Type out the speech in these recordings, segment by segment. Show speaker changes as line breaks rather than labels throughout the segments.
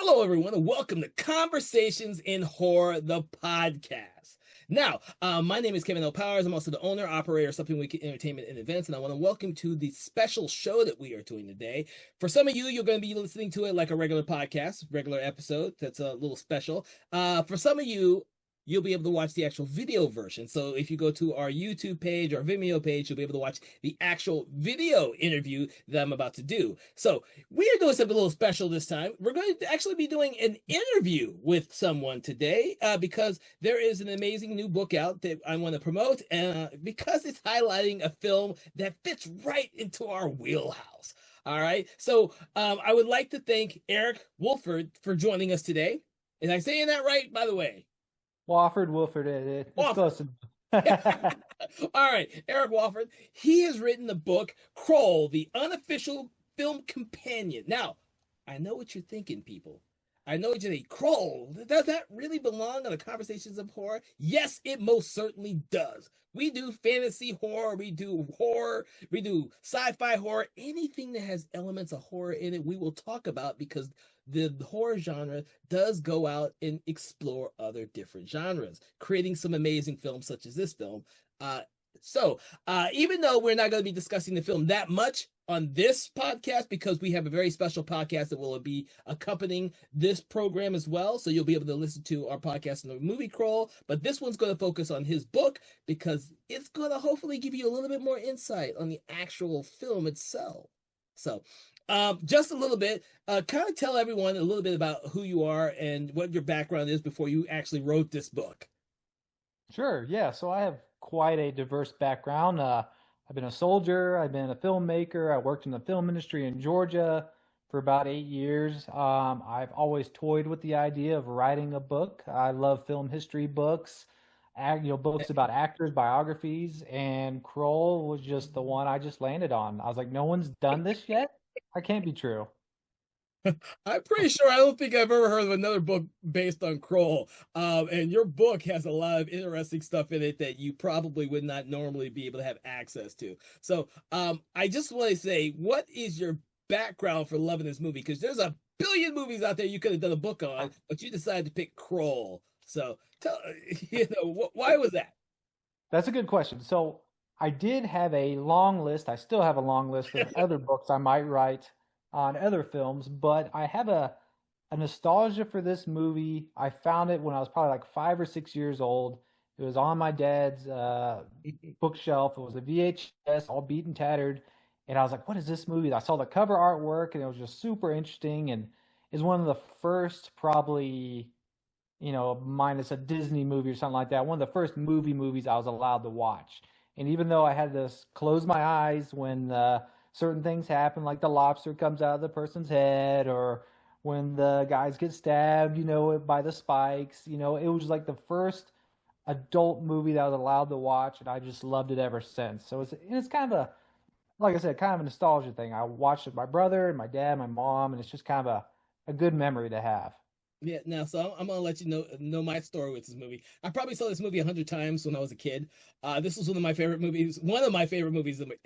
Hello, everyone, and welcome to Conversations in Horror, the podcast. Now, my name is Kevin L. Powers. I'm also the owner, operator of Something Wicked Entertainment and Events, and I want to welcome to the special show that we are doing today. For some of you, you're going to be listening to it like a regular podcast, regular episode. That's a little special. For some of you, you'll be able to watch the actual video version. So if you go to our YouTube page or Vimeo page, you'll be able to watch the actual video interview that I'm about to do. So we are doing something a little special this time. We're going to actually be doing an interview with someone today because there is an amazing new book out that I want to promote because it's highlighting a film that fits right into our wheelhouse. All right. So I would like to thank Erick Wofford for joining us today. Is I saying that right, by the way?
Wofford. It's close.
All right, Erick Wofford. He has written the book Kroll, the unofficial film companion. Now, I know what you're thinking, people. I know what you're thinking. Kroll, does that really belong on the Conversations of Horror? Yes, it most certainly does. We do fantasy horror, we do sci-fi horror, anything that has elements of horror in it, we will talk about because the horror genre does go out and explore other different genres, creating some amazing films such as this film. Even though we're not going to be discussing the film that much on this podcast, because we have a very special podcast that will be accompanying this program as well, so you'll be able to listen to our podcast in the movie Kroll, but this one's going to focus on his book because it's going to hopefully give you a little bit more insight on the actual film itself. So just a little bit, kind of tell everyone a little bit about who you are and what your background is before you actually wrote this book.
Sure, yeah. So I have quite a diverse background. I've been a soldier, I've been a filmmaker, I worked in the film industry in Georgia for about 8 years. I've always toyed with the idea of writing a book. I love film history books, books about actors, biographies, and Kroll was just the one I just landed on. I was like, no one's done this yet? That can't be true.
I'm pretty sure I don't think I've ever heard of another book based on Kroll. And your book has a lot of interesting stuff in it that you probably would not normally be able to have access to. So I just want to say, what is your background for loving this movie? Because there's a billion movies out there you could have done a book on, but you decided to pick Kroll. So tell why was that?
That's a good question. So I did have a long list. I still have a long list of other books I might write on other films, but I have a nostalgia for this movie. I found it when I was probably like 5 or 6 years old. It was on my dad's bookshelf. It was a VHS, all beat and tattered. And I was like, what is this movie? I saw the cover artwork and it was just super interesting. And it's one of the first, probably, minus a Disney movie or something like that, one of the first movies I was allowed to watch. And even though I had to close my eyes when certain things happen, like the lobster comes out of the person's head, or when the guys get stabbed, by the spikes, it was like the first adult movie that I was allowed to watch, and I just loved it ever since. So it's kind of like I said, kind of a nostalgia thing. I watched it with my brother and my dad, my mom, and it's just kind of a good memory to have.
Yeah, now so I'm gonna let you know my story with this movie. I probably saw this movie 100 times when I was a kid. This was one of my favorite movies,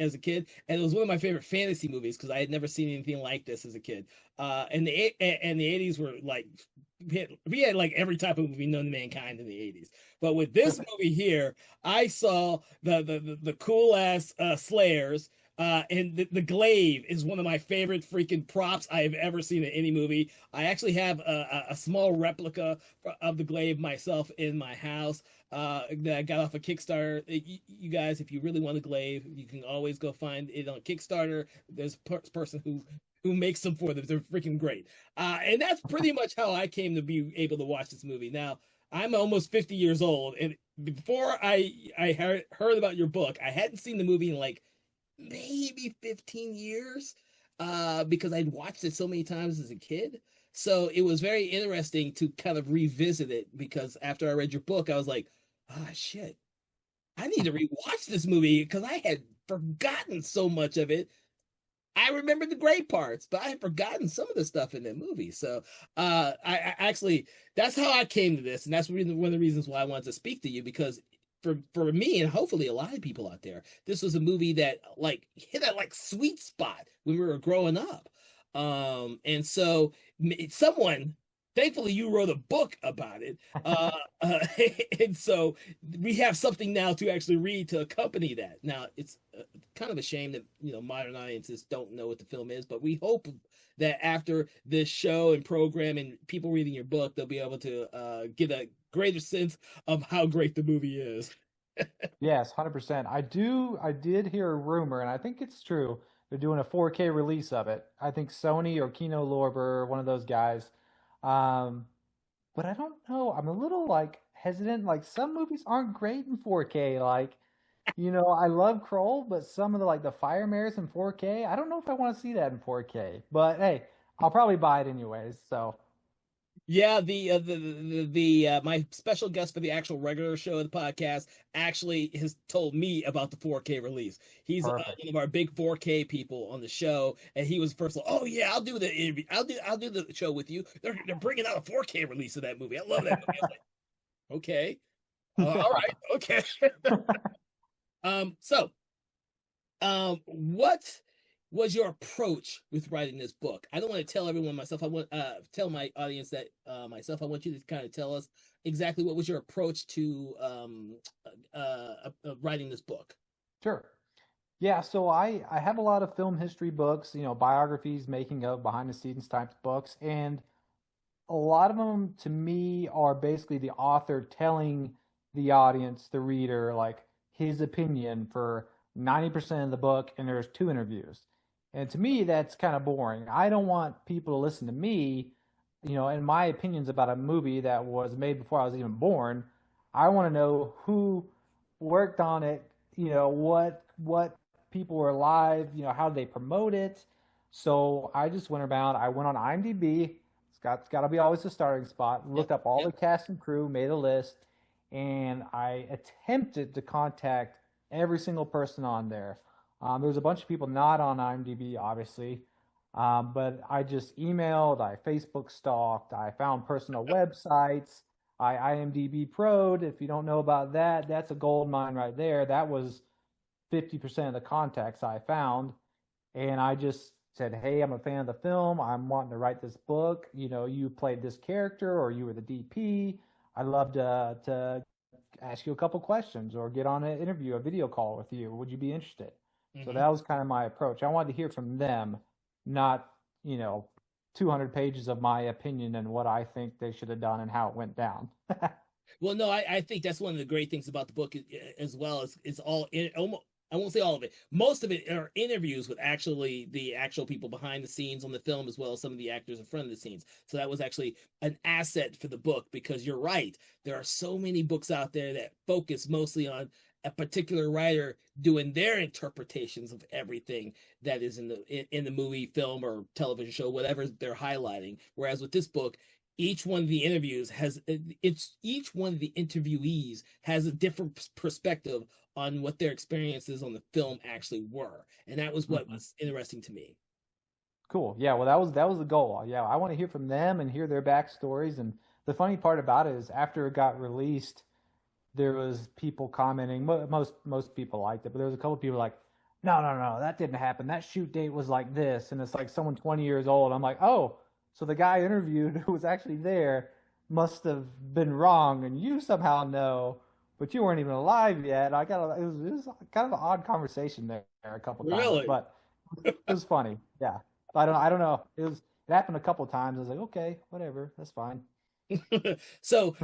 as a kid, and it was one of my favorite fantasy movies because I had never seen anything like this as a kid. And the '80s were like we had like every type of movie known to mankind in the '80s. But with this movie here, I saw the cool ass Slayers. And the glaive is one of my favorite freaking props I have ever seen in any movie. I actually have a small replica of the glaive myself in my house that I got off of Kickstarter. You guys, if you really want a glaive, you can always go find it on Kickstarter. There's a person who makes them for them. They're freaking great. And that's pretty much how I came to be able to watch this movie. Now, I'm almost 50 years old, and before I heard about your book, I hadn't seen the movie in like maybe 15 years because I'd watched it so many times as a kid. So it was very interesting to kind of revisit it because after I read your book, I was like, ah, shit, I need to rewatch this movie because I had forgotten so much of it. I remember the great parts, but I had forgotten some of the stuff in that movie. So I actually, that's how I came to this. And that's one of the reasons why I wanted to speak to you because for me and hopefully a lot of people out there, this was a movie that like hit that like sweet spot when we were growing up. And so someone thankfully you wrote a book about it, uh, uh and so we have something now to actually read to accompany that. Now it's kind of a shame that modern audiences don't know what the film is, but we hope that after this show and program and people reading your book, they'll be able to get a greater sense of how great the movie is.
Yes, 100%. I did hear a rumor, and I think it's true. They're doing a 4K release of it. I think Sony or Kino Lorber, one of those guys. Um, but I don't know. I'm a little like hesitant. Like some movies aren't great in 4K. Like, I love Kroll, but some of the like the Fire Mares in 4K, I don't know if I want to see that in 4K. But hey, I'll probably buy it anyways. So
Yeah, the my special guest for the actual regular show of the podcast actually has told me about the 4K release. He's
perfect.
one of our big 4K people on the show, and he was first like, "Oh yeah, I'll do the interview. I'll do the show with you. They're bringing out a 4K release of that movie. I love that movie." I was like, "Okay, all
Yeah.
right, okay." So what was your approach with writing this book? I don't want to tell everyone myself. I want tell my audience that myself. I want you to kind of tell us exactly what was your approach to writing this book.
Sure. Yeah, so I have a lot of film history books, biographies, making of, behind the scenes types books, and a lot of them to me are basically the author telling the audience, the reader, like his opinion for 90% of the book, and there's two interviews. And to me, that's kind of boring. I don't want people to listen to me, and my opinions about a movie that was made before I was even born. I want to know who worked on it, what people were alive, how did they promote it. So I just went around, I went on IMDb. It's got to be always the starting spot.
Yep,
Looked up all
yep.
the cast and crew, made a list, and I attempted to contact every single person on there. There was a bunch of people not on IMDb, obviously, but I just emailed, I Facebook stalked, I found personal websites, I IMDb Pro'd. If you don't know about that, that's a gold mine right there. That was 50% of the contacts I found. And I just said, "Hey, I'm a fan of the film. I'm wanting to write this book. You played this character, or you were the DP. I'd love to ask you a couple questions, or get on an interview, a video call with you. Would you be interested?" So
Hmm.
that was kind of my approach. I wanted to hear from them, not, you know, 200 pages of my opinion and what I think they should have done and how it went down.
Well, no, I think that's one of the great things about the book as well as it's all in almost. I won't say all of it. Most of it are interviews with actually the actual people behind the scenes on the film, as well as some of the actors in front of the scenes. So that was actually an asset for the book because you're right. There are so many books out there that focus mostly on a particular writer doing their interpretations of everything that is in the movie, film, or television show, whatever they're highlighting. Whereas with this book, each one of the interviews has it's each one of the interviewees has a different perspective on what their experiences on the film actually were, and that was what
Mhm.
was interesting to me.
Cool. Yeah, well, that was the goal. Yeah, I want to hear from them and hear their backstories. And the funny part about it is, after it got released, there was people commenting. Most people liked it, but there was a couple of people like, "No, no, no, that didn't happen. That shoot date was like this," and it's like someone 20 years old. I'm like, "Oh, so the guy interviewed who was actually there must have been wrong, and you somehow know, but you weren't even alive yet." It was kind of an odd conversation there a couple times,
Really.
but it was funny. Yeah, I don't know. It happened a couple times. I was like, okay, whatever, that's fine.
So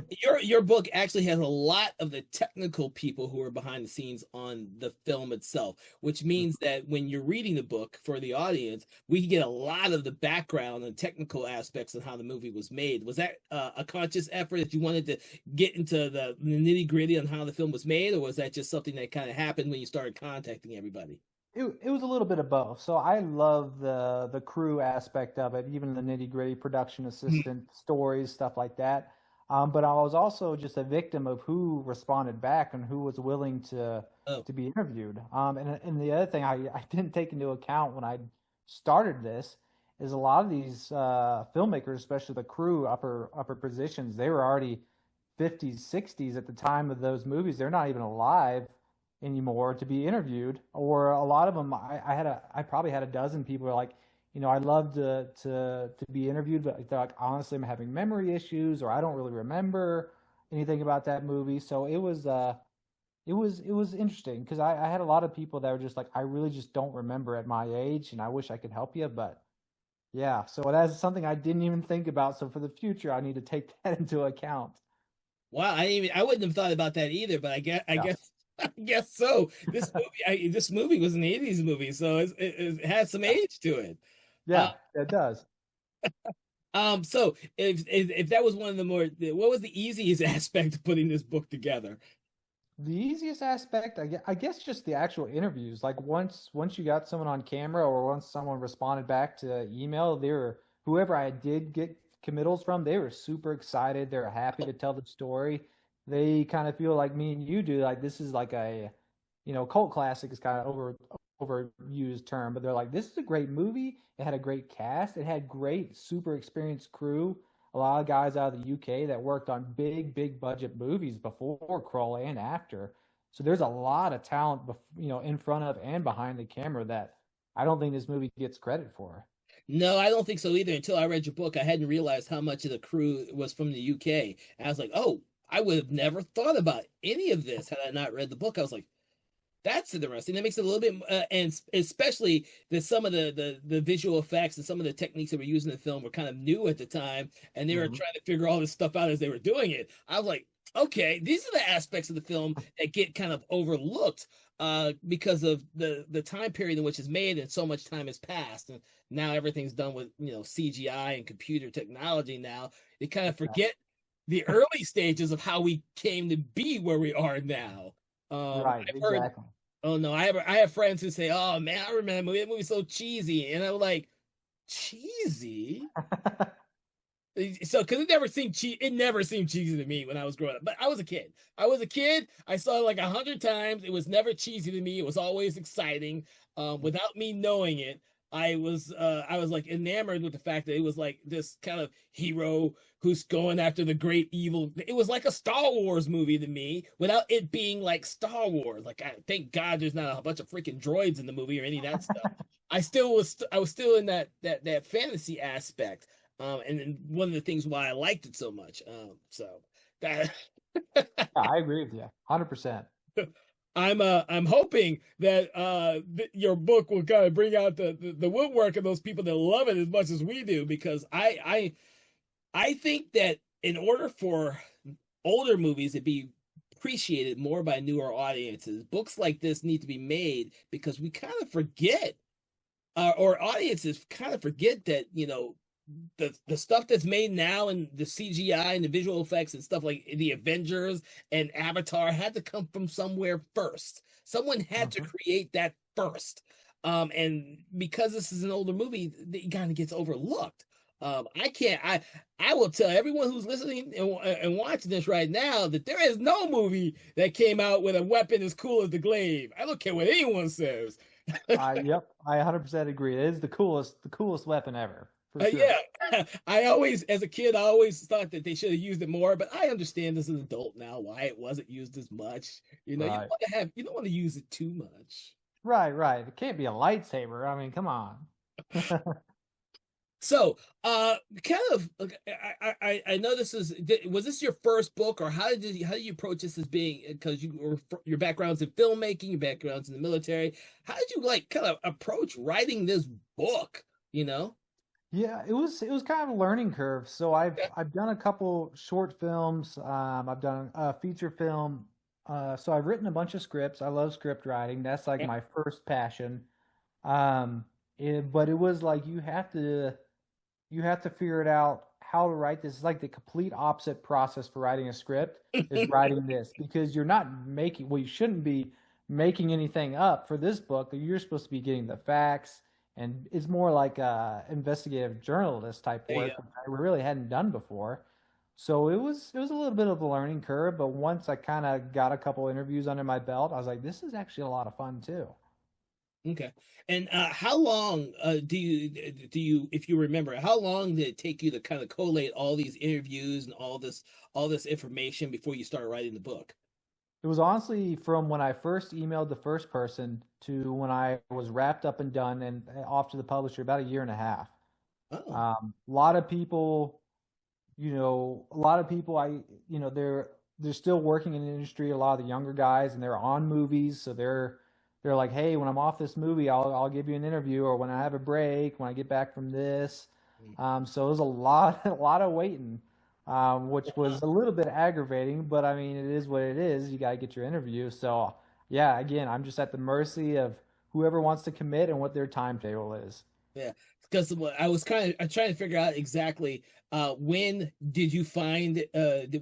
your book actually has a lot of the technical people who are behind the scenes on the film itself, which means that when you're reading the book for the audience, we can get a lot of the background and technical aspects of how the movie was made. Was that a conscious effort that you wanted to get into the nitty gritty on how the film was made, or was that just something that kind of happened when you started contacting everybody?
It was a little bit of both. So I love the crew aspect of it, even the nitty gritty production assistant stories, stuff like that. But I was also just a victim of who responded back and who was willing
Oh,
to be interviewed. And the other thing I didn't take into account when I started this is a lot of these filmmakers, especially the crew, upper positions, they were already 50s, 60s at the time of those movies. They're not even alive anymore to be interviewed. Or a lot of them, I probably had a dozen people who are like, I love to be interviewed, but they're like, honestly, I'm having memory issues, or I don't really remember anything about that movie. So it was interesting because I had a lot of people that were just like, I really just don't remember at my age, and I wish I could help you, but yeah. So that's something I didn't even think about. So for the future, I need to take that into account.
Wow, I wouldn't have thought about that either, but I
Yeah,
guess I guess so. This movie was an '80s movie, so it has some
yeah,
age to it. Uh,
yeah. It does.
so if that was one of the more, what was the easiest aspect of putting this book together?
The easiest aspect, I guess, just the actual interviews. Like once you got someone on camera, or once someone responded back to email, they were whoever I did get committals from, they were super excited. They're happy to tell the story. They kind of feel like me and you do, like this is like cult classic is kind of overused term, but they're like, this is a great movie. It had a great cast. It had great, super experienced crew. A lot of guys out of the UK that worked on big, big budget movies before Crawl and after. So there's a lot of talent, in front of and behind the camera that I don't think this movie gets credit for.
No, I don't think so either. Until I read your book, I hadn't realized how much of the crew was from the UK. And I was like, oh, I would have never thought about any of this had I not read the book. I was like, that's interesting. That makes it a little bit, and especially that some of the visual effects and some of the techniques that were used in the film were kind of new at the time, and they were
Hmm.
trying to figure all this stuff out as they were doing it. I was like, okay, these are the aspects of the film that get kind of overlooked, because of the time period in which it's made, and so much time has passed, and now everything's done with CGI and computer technology. Now they kind of forget the early stages of how we came to be where we are now.
Right,
I've heard.
exactly.
Oh no, I have friends who say, "Oh man, I remember that movie. That movie's so cheesy," and I'm like, "Cheesy?" So because it never seemed cheesy to me when I was growing up. But I was a kid. I saw it like 100 times. It was never cheesy to me. It was always exciting. Without me knowing it, I was like enamored with the fact that it was like this kind of hero who's going after the great evil. It was like a Star Wars movie to me, without it being like Star Wars. Like, thank God there's not a bunch of freaking droids in the movie or any of that stuff. I was still in that fantasy aspect. And one of the things why I liked it so much. So that
Yeah, I agree with you 100%.
I'm hoping that your book will kind of bring out the woodwork of those people that love it as much as we do, because I think that in order for older movies to be appreciated more by newer audiences, books like this need to be made, because we kind of forget, or audiences kind of forget that the stuff that's made now, and the CGI and the visual effects and stuff like the Avengers and Avatar, had to come from somewhere first. Someone had to
Hmm.
create that first. And because this is an older movie, it kind of gets overlooked. I can't. I will tell everyone who's listening and watching this right now that there is no movie that came out with a weapon as cool as the glaive. I don't care what anyone says.
Yep, I 100% agree. It is the coolest weapon ever, for sure.
Yeah, I always, as a kid, I always thought that they should have used it more, but I understand as an adult now why it wasn't used as much.
Right.
You don't want to use it too much.
Right, right. It can't be a lightsaber. I mean, come on.
So, kind of, I know was this your first book, or how did you approach this as being, because your background's in filmmaking, your background's in the military. How did you like kind of approach writing this book? You know?
Yeah, it was kind of a learning curve. So I've done a couple short films. I've done a feature film. So I've written a bunch of scripts. I love script writing. That's like
Yeah.
my first passion. Um, but it was like you have to figure it out how to write this. It's like the complete opposite process for writing a script is writing this, because you're not making, well, you shouldn't be making anything up for this book. You're supposed to be getting the facts, and it's more like investigative journalist type
Yeah.
work, which I really hadn't done before. So it was a little bit of a learning curve, but once I kind of got a couple interviews under my belt, I was like, this is actually a lot of fun too.
Okay. And how long if you remember, how long did it take you to kind of collate all these interviews and all this information before you started writing the book?
It was honestly from when I first emailed the first person to when I was wrapped up and done and off to the publisher, about a year and a half.
Oh,
A lot of people, a lot of people they're still working in the industry, a lot of the younger guys, and they're on movies, so they're like, "Hey, when I'm off this movie, I'll give you an interview, or when I have a break, when I get back from this." So it was a lot a lot of waiting, which was
wow.
a little bit aggravating, but I mean, it is what it is. You got to get your interview. So, yeah, again, I'm just at the mercy of whoever wants to commit and what their timetable is.
Yeah, because I was I trying to figure out exactly when did you find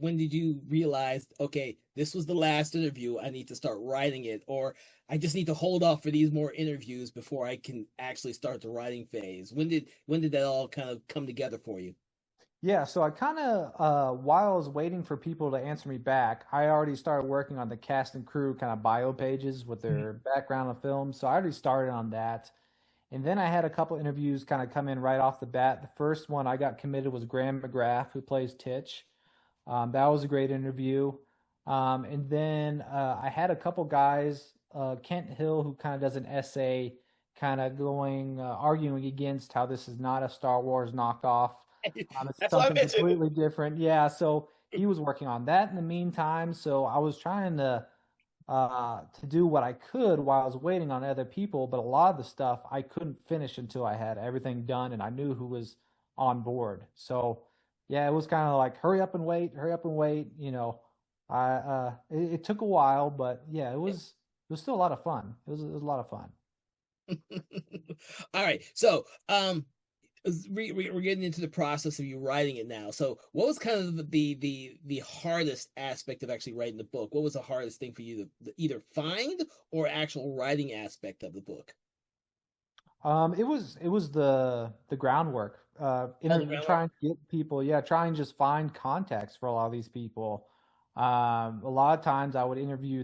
when did you realize, okay, this was the last interview, I need to start writing it, or I just need to hold off for these more interviews before I can actually start the writing phase. When did that all kind of come together for you?
Yeah, so I kind of, while I was waiting for people to answer me back, I already started working on the cast and crew kind of bio pages with
Mhm.
their background of film. So I already started on that. And then I had a couple interviews kind of come in right off the bat. The first one I got committed was Graham McGrath, who plays Titch. That was a great interview. And then I had a couple guys, Kent Hill, who kind of does an essay, kind of arguing against how this is not a Star Wars knockoff. It's
That's why I
something
mentioned.
completely different. Yeah, so he was working on that in the meantime. So I was trying to do what I could while I was waiting on other people, but a lot of the stuff I couldn't finish until I had everything done and I knew who was on board. So yeah, it was kind of like hurry up and wait. It took a while, but yeah, it was still a lot of fun. It was a lot of fun.
All right, so we're getting into the process of you writing it now. So, what was kind of the hardest aspect of actually writing the book? What was the hardest thing for you to either find or actual writing aspect of the book?
It was the groundwork.
Oh, the groundwork.
Trying to get people, yeah, try and just find context for a lot of these people. A lot of times I would interview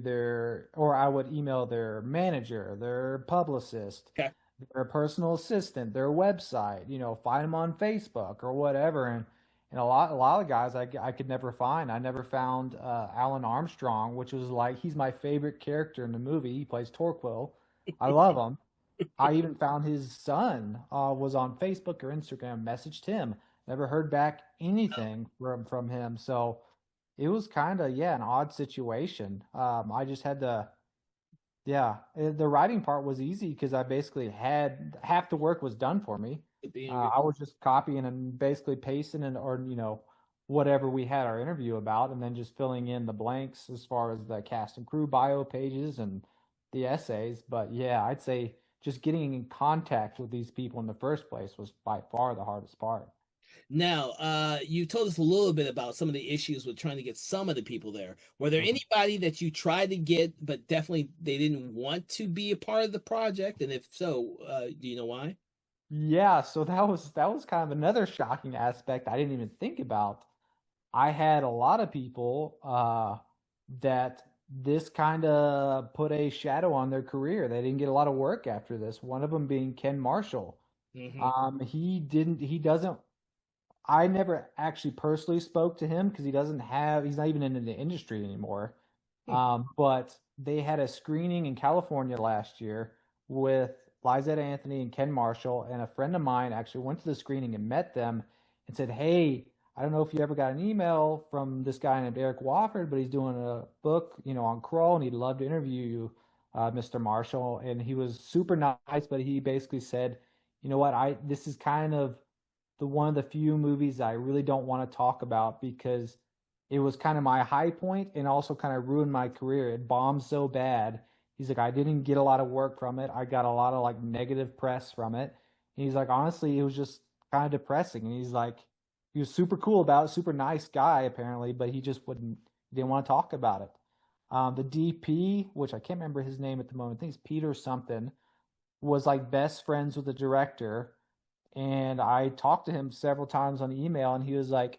or I would email their manager, their publicist,
Okay.
their personal assistant, their website, find them on Facebook or whatever. And a lot of guys I could never find. I never found Alan Armstrong, which was like, he's my favorite character in the movie. He plays Torquil. I love him. I even found his son was on Facebook or Instagram, messaged him. Never heard back anything from him. So it was kind of, yeah, an odd situation. I just had to, yeah, the writing part was easy because I basically had half the work was done for me.
The interview.
I was just copying and basically pasting or whatever we had our interview about, and then just filling in the blanks as far as the cast and crew bio pages and the essays. But yeah, I'd say just getting in contact with these people in the first place was by far the hardest part.
Now, you told us a little bit about some of the issues with trying to get some of the people there. Were there
Mhm.
anybody that you tried to get, but definitely they didn't want to be a part of the project? And if so, do you know why?
Yeah, so that was kind of another shocking aspect I didn't even think about. I had a lot of people that this kind of put a shadow on their career. They didn't get a lot of work after this. One of them being Ken Marshall.
Hmm.
He doesn't, I never actually personally spoke to him because he's not even in the industry anymore. But they had a screening in California last year with Liza Anthony and Ken Marshall, and a friend of mine actually went to the screening and met them and said, "Hey, I don't know if you ever got an email from this guy named Erick Wofford, but he's doing a book, on Kroll, and he'd love to interview you, Mr. Marshall." And he was super nice, but he basically said, "You know what? I This is kind of the one of the few movies I really don't want to talk about because it was kind of my high point and also kind of ruined my career. It bombed so bad." He's like, "I didn't get a lot of work from it. I got a lot of like negative press from it." And he's like, "Honestly, it was just kind of depressing." And he's like, he was super cool about it, super nice guy apparently, but he didn't want to talk about it. The DP, which I can't remember his name at the moment, I think it's Peter something, was like best friends with the director, and I talked to him several times on email, and he was like,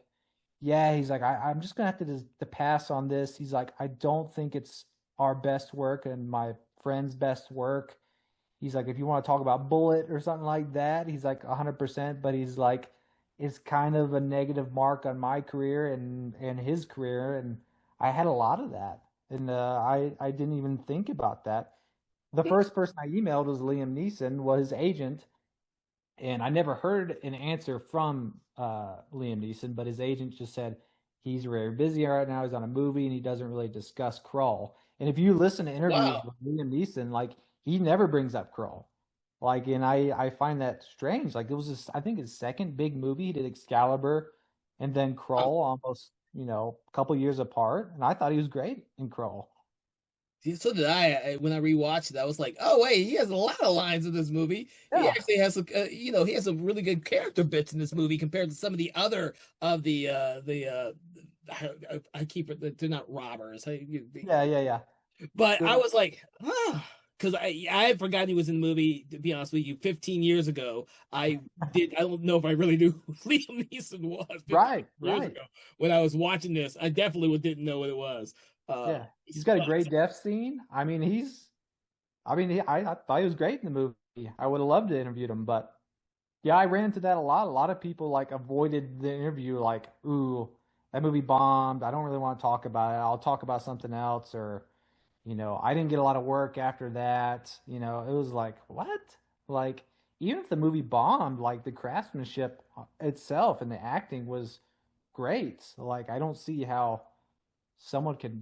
"Yeah," he's like, I'm just gonna have to pass on this." He's like, "I don't think it's our best work and my friend's best work." He's like, "If you want to talk about Bullet or something like that," he's like 100%, but he's like, "It's kind of a negative mark on my career and his career," and I had a lot of that. and I didn't even think about that. The first person I emailed was Liam Neeson, was his agent, and I never heard an answer from Liam Neeson, but his agent just said he's very busy right now. He's on a movie and he doesn't really discuss Crawl. And if you listen to interviews
Wow.
with Liam Neeson, like he never brings up Crawl. Like, and I find that strange. Like it was I think his second big movie. He did Excalibur and then Crawl almost, a couple years apart. And I thought he was great in Crawl.
See, so did I. When I rewatched it, I was like, "Oh wait, he has a lot of lines in this movie. He
Yeah,
actually has he has some really good character bits in this movie compared to some of the other of I keep it. They're not robbers.
yeah, yeah, yeah.
But I
The,
was like, because I had forgotten he was in the movie. To be honest with you, 15 years ago, I don't know if I really knew who Liam Neeson was 15
right,
years
right.
ago when I was watching this. I definitely didn't know what it was.
Yeah, he's got a
But
great death scene. I thought he was great in the movie. I would have loved to interview him, but yeah, I ran into that a lot. A lot of people like avoided the interview, like, "Ooh, that movie bombed. I don't really want to talk about it. I'll talk about something else." Or, I didn't get a lot of work after that. It was like, what? Like, even if the movie bombed, like the craftsmanship itself and the acting was great. Like, I don't see how someone could,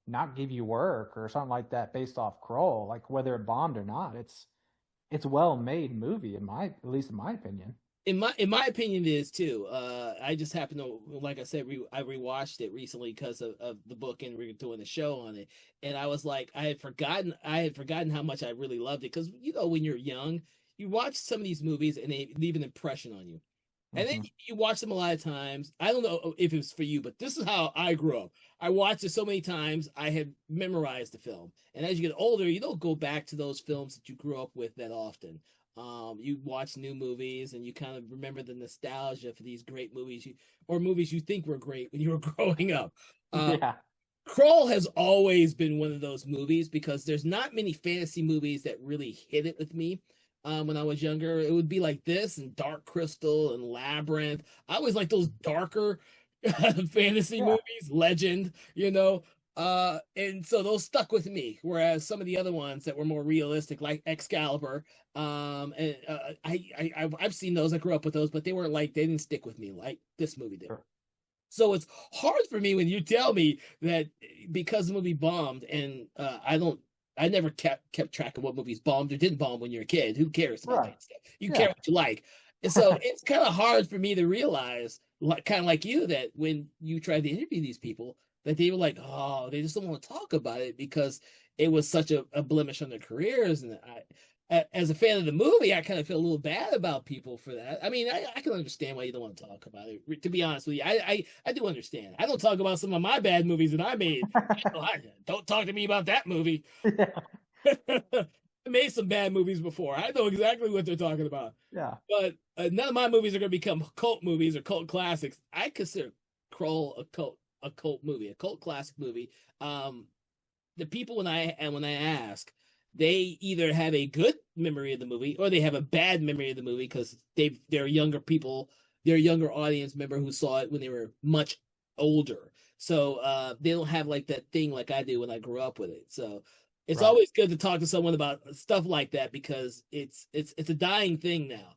not give you work or something like that based off Kroll, like whether it bombed or not. It's well made movie at least in my opinion.
in my opinion, it is too. I just happen to, like I said, I rewatched it recently because of the book, and we were doing a show on it, and I was like, I had forgotten how much I really loved it because when you're young, you watch some of these movies and they leave an impression on you. And then
Hmm.
you watch them a lot of times. I don't know if it was for you, but this is how I grew up. I watched it so many times, I had memorized the film. And as you get older, you don't go back to those films that you grew up with that often. You watch new movies and you kind of remember the nostalgia for these great movies or movies you think were great when you were growing up. Uh,
Yeah.
Crawl has always been one of those movies because there's not many fantasy movies that really hit it with me. When I was younger, it would be like this and Dark Crystal and Labyrinth. I always like those darker fantasy
Yeah.
movies, Legend. And so those stuck with me. Whereas some of the other ones that were more realistic, like Excalibur, and I've seen those. I grew up with those, but they didn't stick with me like this movie did.
Sure.
So it's hard for me when you tell me that because the movie bombed, and I never kept track of what movies bombed or didn't bomb when you're a kid. Who cares about
Right.
that stuff? You care
Yeah.
what you like. And so it's kind of hard for me to realize, like kind of like you, that when you tried to interview these people, that they were like, oh, they just don't want to talk about it because it was such a blemish on their careers. And as a fan of the movie, I kind of feel a little bad about people for that. I mean, I can understand why you don't want to talk about it. To be honest with you, I do understand. I don't talk about some of my bad movies that I made. Don't talk to me about that movie.
Yeah.
I made some bad movies before. I know exactly what they're talking about.
Yeah.
But none of my movies are going to become cult movies or cult classics. I consider Kroll a cult movie, a cult classic movie. The people when I ask, they either have a good memory of the movie or they have a bad memory of the movie because they're younger people, they're a younger audience member who saw it when they were much older. So they don't have like that thing like I do when I grew up with it. So it's
Right.
always good to talk to someone about stuff like that because it's a dying thing now.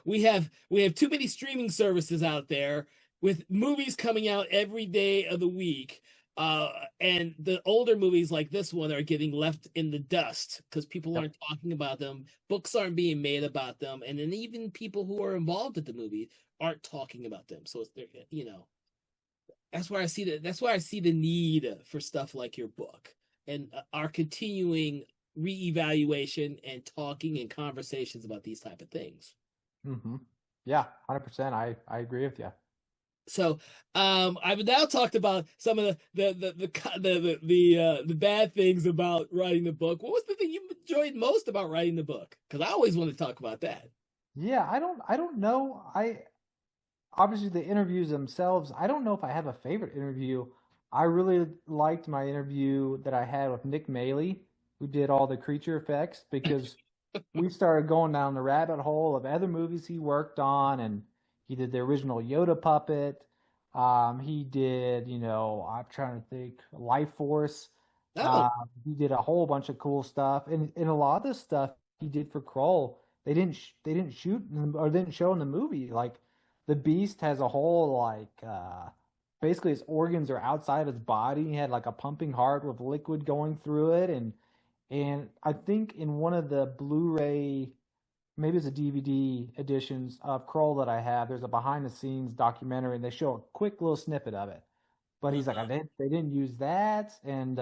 we have too many streaming services out there with movies coming out every day of the week, uh, and the older movies like this one are getting left in the dust because people
Yep.
aren't talking about them. Books aren't being made about them, and then even people who are involved in the movie aren't talking about them. So that's why I see the need for stuff like your book and our continuing reevaluation and talking and conversations about these type of things.
Hmm. Yeah. 100%. I agree with you.
So I've now talked about some of the bad things about writing the book. What was the thing you enjoyed most about writing the book? Because I always want to talk about that.
Yeah. I don't know. Obviously the interviews themselves, I don't know if I have a favorite interview. I really liked my interview that I had with Nick Maley, who did all the creature effects, because we started going down the rabbit hole of other movies he worked on, and he did the original Yoda puppet. He did, I'm trying to think, Life Force.
Oh,
He did a whole bunch of cool stuff, and a lot of the stuff he did for Kroll, they didn't shoot or didn't show in the movie. Like the Beast has a whole basically his organs are outside his body. He had like a pumping heart with liquid going through it, and I think in one of the Blu-ray, maybe it's a DVD editions of Kroll that I have, there's a behind the scenes documentary and they show a quick little snippet of it. But he's like, they didn't use that, and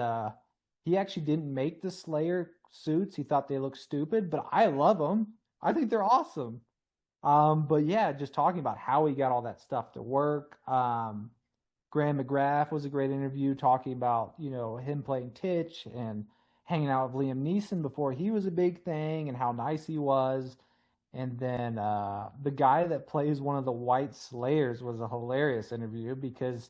he actually didn't make the Slayer suits. He thought they looked stupid, but I love them. I think they're awesome. But yeah, just talking about how he got all that stuff to work. Graham McGrath was a great interview talking about, him playing Titch and hanging out with Liam Neeson before he was a big thing and how nice he was. And then the guy that plays one of the White Slayers was a hilarious interview because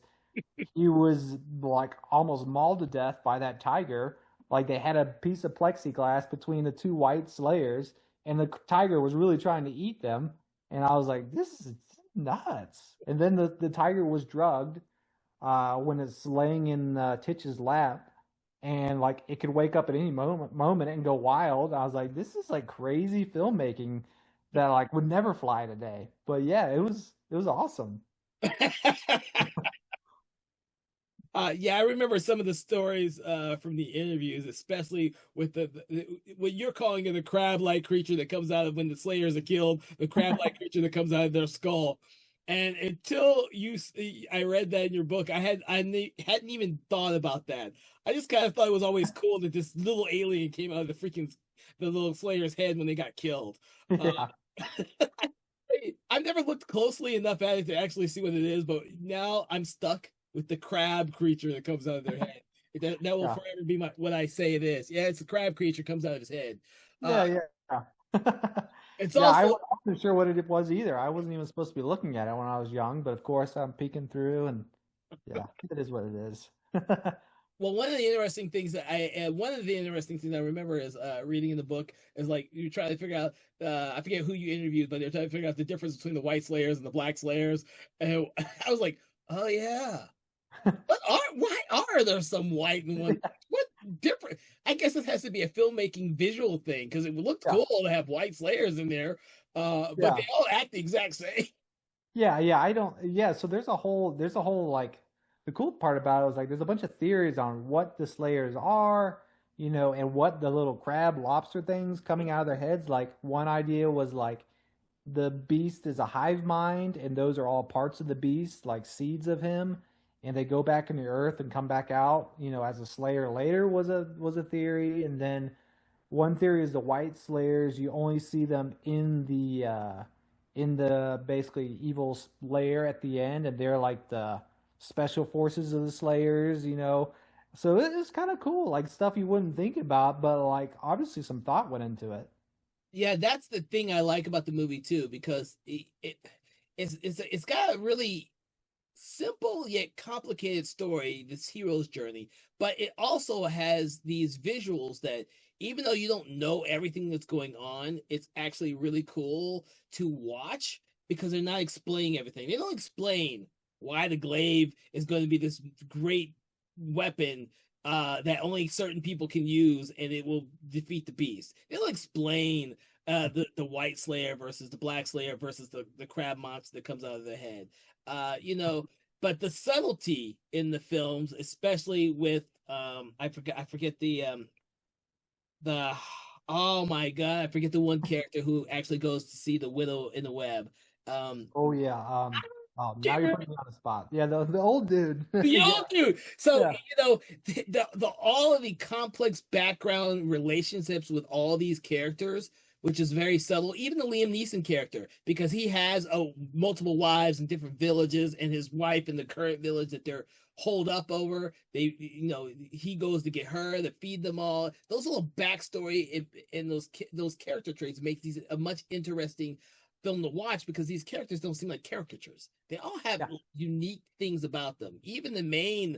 he was like almost mauled to death by that tiger. Like they had a piece of plexiglass between the two White Slayers, and the tiger was really trying to eat them. And I was like, this is nuts. And then the tiger was drugged when it's laying in Titch's lap, and like it could wake up at any moment and go wild. I was like, this is like crazy filmmaking that like would never fly today. But yeah, it was awesome.
Yeah, I remember some of the stories from the interviews, especially with what you're calling it, the crab-like creature that comes out of when the Slayers are killed, the crab-like creature that comes out of their skull. And until I read that in your book, hadn't even thought about that. I just kind of thought it was always cool that this little alien came out of the little Slayer's head when they got killed. Uh,
Yeah,
I've never looked closely enough at it to actually see what it is, but now I'm stuck with the crab creature that comes out of their head. That will
yeah,
forever be what I say it is. Yeah, it's a crab creature comes out of his head.
yeah,
Uh,
yeah.
it's
Yeah,
also
wasn't sure what it was either. I wasn't even supposed to be looking at it when I was young, but of course I'm peeking through, and yeah, it is what it is.
well, one of the interesting things I remember is reading in the book is like you try to figure out. I forget who you interviewed, but they're trying to figure out the difference between the white slayers and the black slayers, and I was like, oh yeah, why are there some white and one? What different? I guess it has to be a filmmaking visual thing because it looked
Yeah,
cool to have white slayers in there, but
yeah.
they all act the exact same.
Yeah, yeah, I don't. Yeah, so there's a whole like the cool part about it was like there's a bunch of theories on what the Slayers are, and what the little crab lobster things coming out of their heads. Like one idea was like the beast is a hive mind, and those are all parts of the beast, like seeds of him, and they go back in the earth and come back out, as a Slayer later was a theory, and then one theory is the White Slayers. You only see them in the basically evil layer at the end, and they're like the special forces of the Slayers. So it's kind of cool, like stuff you wouldn't think about, but like obviously some thought went into it.
Yeah, that's the thing I like about the movie too, because it's got a really simple yet complicated story, this hero's journey, but it also has these visuals that even though you don't know everything that's going on, it's actually really cool to watch because they're not explaining everything. They don't explain why the glaive is going to be this great weapon that only certain people can use and it will defeat the beast. They don't explain the white slayer versus the black slayer versus the crab monster that comes out of their head. But the subtlety in the films, especially with I forget the oh my god, I forget the one character who actually goes to see the widow in the web. Um
Oh yeah. Oh, now you're putting me on the spot. Yeah, the old dude.
the
Yeah,
old dude. So
yeah,
the all of the complex background relationships with all these characters, which is very subtle. Even the Liam Neeson character, because he has multiple wives in different villages, and his wife in the current village that they're holed up over. He goes to get her to feed them all. Those little backstory in those character traits makes these a much interesting film to watch because these characters don't seem like caricatures. They all have
yeah,
unique things about them. Even the main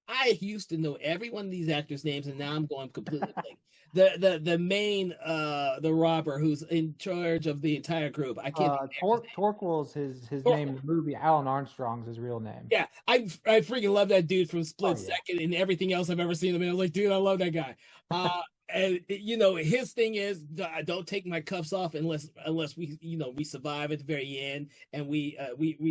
I used to know every one of these actors' names, and now I'm going completely blank. The main the robber who's in charge of the entire group. I can't think of his
Torquil's his
name.
name in the movie. Alan Armstrong's his real name.
Yeah, I freaking love that dude from
Oh
Split
yeah.
Second and everything else I've ever seen him in. I was like, dude, I love that guy. And you know, his thing is, don't take my cuffs off unless we, you know, we survive at the very end and we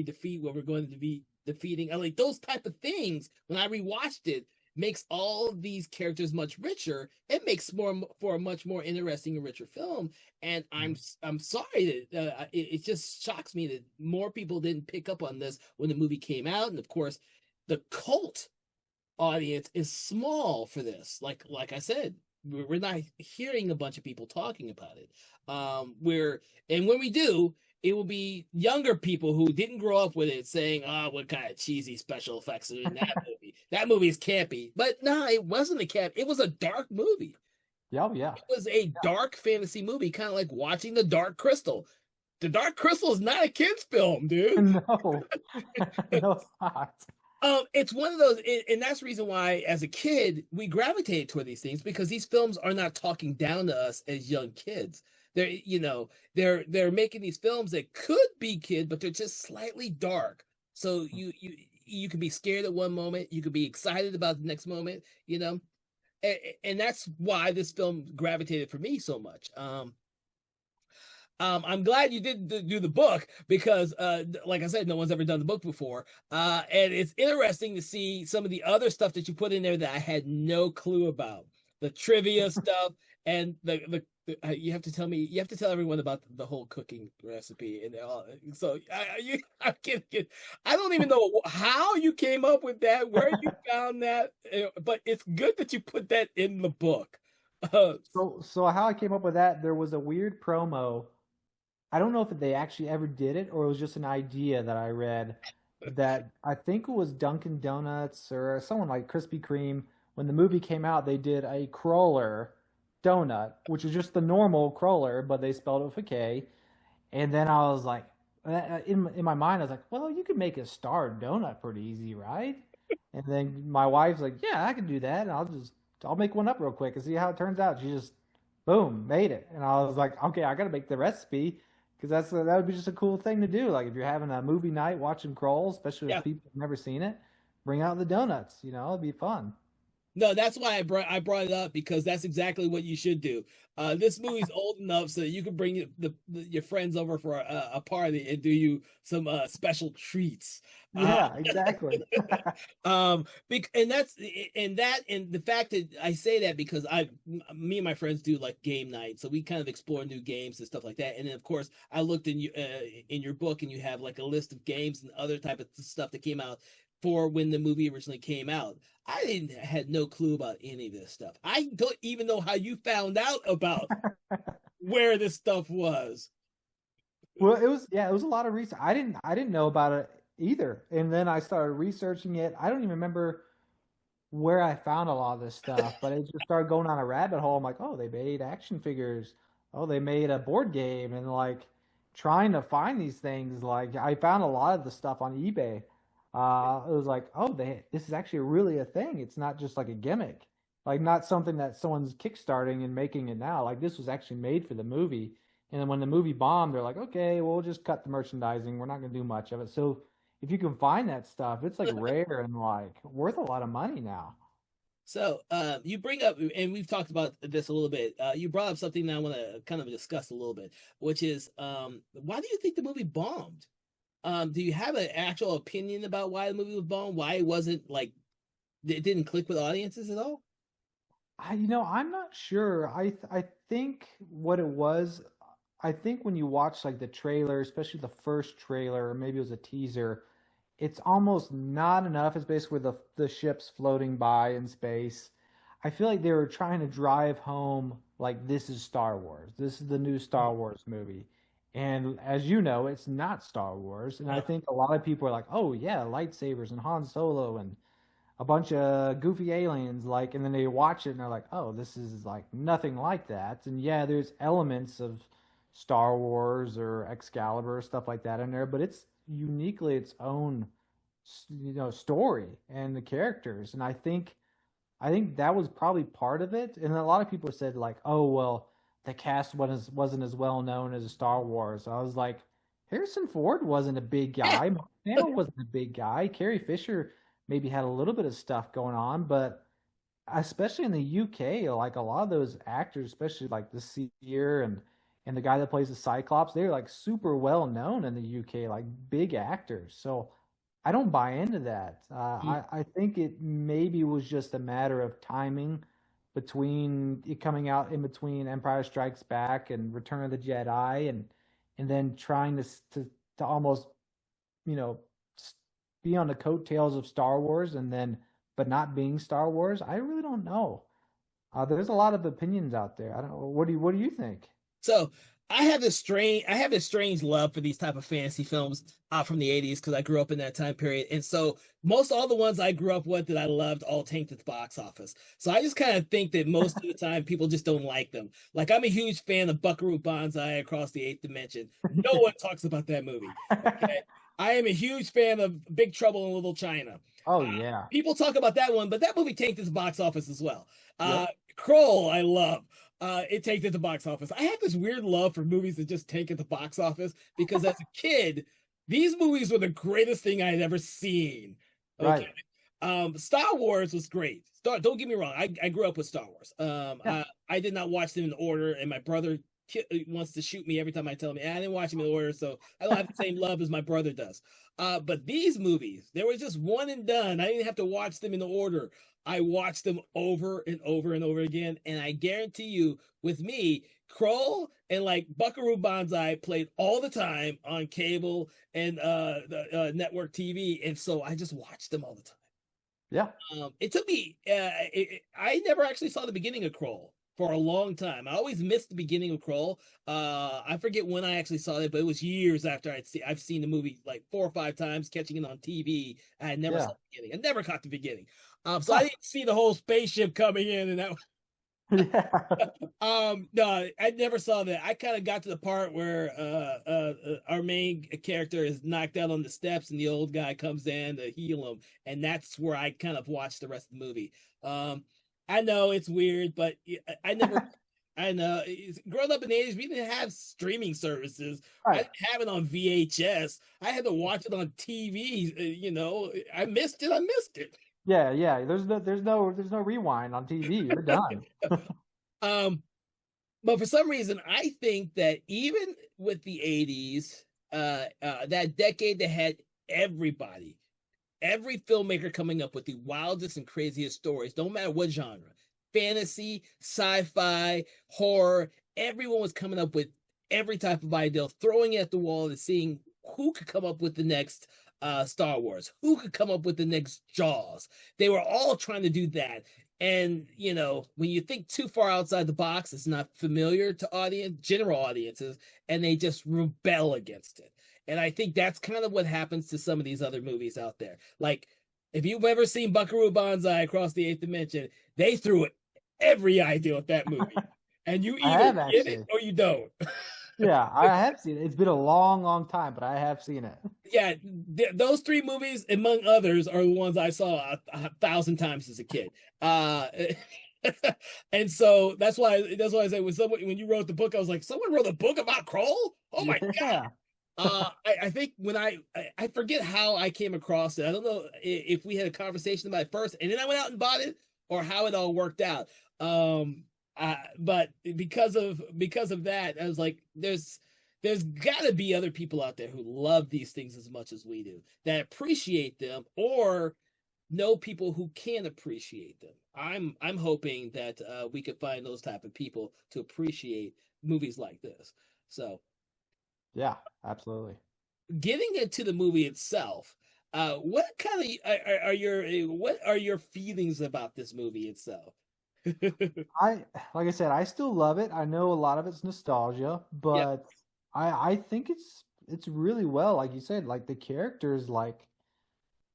defeat what we're going to be defeating. I like those type of things. When I rewatched it, makes all of these characters much richer. It makes more for a much more interesting and richer film. And I'm sorry that it just shocks me that more people didn't pick up on this when the movie came out. And of course, the cult audience is small for this. Like I said, we're not hearing a bunch of people talking about it. We're and when we do, it will be younger people who didn't grow up with it saying, "Oh, what kind of cheesy special effects are in that movie? That movie is campy." But no, it wasn't a camp. It was a dark movie.
Yeah, oh, yeah.
It was a dark fantasy movie, kind of like watching The Dark Crystal. The Dark Crystal is not a kids' film, dude.
No, no, it's not.
It's one of those, and that's the reason why, as a kid, we gravitated toward these things because these films are not talking down to us as young kids. They're, you know, they're making these films that could be kid, but they're just slightly dark. So you can be scared at one moment, you could be excited about the next moment, you know, and that's why this film gravitated for me so much. I'm glad you did do the book because, like I said, no one's ever done the book before. And it's interesting to see some of the other stuff that you put in there that I had no clue about. The trivia stuff and you have to tell me, you have to tell everyone about the whole cooking recipe and all. So I can't get, I don't even know how you came up with that, where you found that, but it's good that you put that in the book. Uh,
So how I came up with that, there was a weird promo. I don't know if they actually ever did it or it was just an idea that I read that I think it was Dunkin' Donuts or someone like Krispy Kreme. When the movie came out, they did a cruller donut, which is just the normal cruller, but they spelled it with a K. And then I was like, in my mind, I was like, well, you could make a star donut pretty easy, right? And then my wife's like, yeah, I can do that. And I'll make one up real quick and see how it turns out. She just, boom, made it. And I was like, okay, I got to make the recipe because that would be just a cool thing to do. Like if you're having a movie night watching Kroll, especially
yeah.
with people who've never seen it, bring out the donuts. You know, it'd be fun.
No, that's why I brought it up because that's exactly what you should do. This movie's old enough so that you can bring your friends over for a party and do you some special treats. Uh,
Yeah, exactly.
and that's and that and the fact that I say that because me and my friends do like game night, so we kind of explore new games and stuff like that. And then of course I looked in your book and you have like a list of games and other type of stuff that came out for when the movie originally came out. I didn't had no clue about any of this stuff. I don't even know how you found out about where this stuff was.
Well, it was a lot of research. I didn't know about it either. And then I started researching it. I don't even remember where I found a lot of this stuff, but it just started going on a rabbit hole. I'm like, oh, they made action figures. Oh, they made a board game, and like trying to find these things. Like I found a lot of the stuff on eBay. It was like, oh, this is actually really a thing. It's not just like a gimmick, like not something that someone's kickstarting and making it now. Like this was actually made for the movie. And then when the movie bombed, they're like, okay, we'll just cut the merchandising. We're not going to do much of it. So if you can find that stuff, it's like rare and like worth a lot of money now.
So you bring up, and we've talked about this a little bit. You brought up something that I want to kind of discuss a little bit, which is why do you think the movie bombed? Do you have an actual opinion about why the movie was bombed? Why it wasn't like it didn't click with audiences at all?
I'm not sure. I think what it was, I think when you watch like the trailer, especially the first trailer, or maybe it was a teaser, it's almost not enough. It's basically the ships floating by in space. I feel like they were trying to drive home like this is Star Wars. This is the new Star Wars movie. And as you know, it's not Star Wars. And I
Uh,
think a lot of people are like, "Oh yeah, lightsabers and Han Solo and a bunch of goofy aliens," like, and then they watch it and they're like, "Oh, this is like nothing like that." And yeah, there's elements of Star Wars or Excalibur stuff like that in there, but it's uniquely its own story and the characters. And I think that was probably part of it. And a lot of people said like, "Oh, well, the cast wasn't as well known as Star Wars." I was like, Harrison Ford wasn't a big
Yeah.
guy. Mark Hamill wasn't a big guy. Carrie Fisher maybe had a little bit of stuff going on, but especially in the UK, like a lot of those actors, especially like the Seer and the guy that plays the Cyclops, they're like super well known in the UK, like big actors. So I don't buy into that. I think it maybe was just a matter of timing between it coming out in between Empire Strikes Back and Return of the Jedi, and then trying to almost you know s- be on the coattails of Star Wars, and then but not being Star Wars. I really don't know. There's a lot of opinions out there. I don't know. What do you think?
So I have this strange love for these type of fantasy films from the 80s because I grew up in that time period. And so most all the ones I grew up with that I loved all tanked at the box office. So I just kind of think that most of the time people just don't like them. Like I'm a huge fan of Buckaroo Banzai Across the Eighth Dimension. No one talks about that movie. Okay. I am a huge fan of Big Trouble in Little China.
Oh
Uh,
yeah.
People talk about that one, but that movie tanked at the box office as well. Uh,
Yep.
Kroll, I love. It tanked at the box office. I have this weird love for movies that just tank at the box office because as a kid, these movies were the greatest thing I had ever seen. Okay.
Right.
Star Wars was great. Don't get me wrong. I grew up with Star Wars.
Yeah.
I did not watch them in order, and my brother wants to shoot me every time I tell him I didn't watch them in order, so I don't have the same love as my brother does. But these movies, they were just one and done. I didn't have to watch them in order. I watched them over and over and over again, and I guarantee you, with me, Kroll and like Buckaroo Banzai played all the time on cable and the network TV, and so I just watched them all the time.
Yeah.
It took me. I never actually saw the beginning of Kroll for a long time. I always missed the beginning of Kroll. I forget when I actually saw it, but it was years after I've seen the movie like 4 or 5 times, catching it on TV. I never saw
Yeah.
the beginning. I never caught the beginning. So I
Huh.
didn't see the whole spaceship coming in, and that
Yeah.
no, I never saw that. I kind of got to the part where our main character is knocked out on the steps and the old guy comes in to heal him, and that's where I kind of watched the rest of the movie. I know it's weird, but I never I know growing up in the 80s, we didn't have streaming services. I
Right.
didn't have it on VHS. I had to watch it on TV. I missed it. I missed it.
Yeah. Yeah. There's no rewind on TV. You're done.
Um, But for some reason, I think that even with the 80s, that decade that had everybody, every filmmaker coming up with the wildest and craziest stories, no matter what genre, fantasy, sci-fi, horror, everyone was coming up with every type of idea, throwing it at the wall and seeing who could come up with the next Star Wars, who could come up with the next Jaws. They were all trying to do that. And when you think too far outside the box, it's not familiar to general audiences, and they just rebel against it. And I think that's kind of what happens to some of these other movies out there. Like, if you've ever seen Buckaroo Banzai Across the Eighth Dimension, they threw every idea at that movie. And you
I
either
have
get it
actually.
or you don't.
Yeah, I have seen it. It's been a long, long time, but I have seen it.
Yeah, those three movies, among others, are the ones I saw a thousand times as a kid. Uh, and so that's why I say when you wrote the book, I was like, someone wrote a book about Kroll? Oh my God.
Yeah.
I think when I forget how I came across it. I don't know if we had a conversation about it first and then I went out and bought it, or how it all worked out. But because of that, I was like, there's got to be other people out there who love these things as much as we do, that appreciate them, or know people who can appreciate them. I'm hoping that we could find those type of people to appreciate movies like this. So
Yeah, absolutely.
getting into the movie itself, what kind of what are your feelings about this movie itself?
I like I said, I still love it. I know a lot of it's nostalgia,
Yeah,
but I think it's really well, like you said, like the characters, like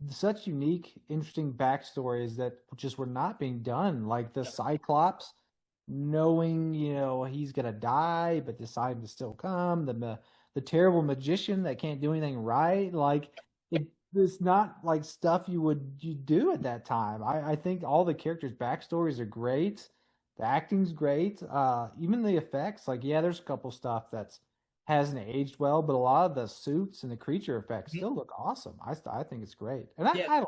such unique, interesting backstories that just were not being done. Like the
yeah,
Cyclops, knowing he's gonna die, but deciding to still come. The terrible magician that can't do anything right. Like it. it's not like stuff you do at that time. I think all the characters' backstories are great. The acting's great. Even the effects, like yeah, there's a couple stuff that's hasn't aged well, but a lot of the suits and the creature effects
Mhm.
still look awesome. I think it's great, and
Yeah.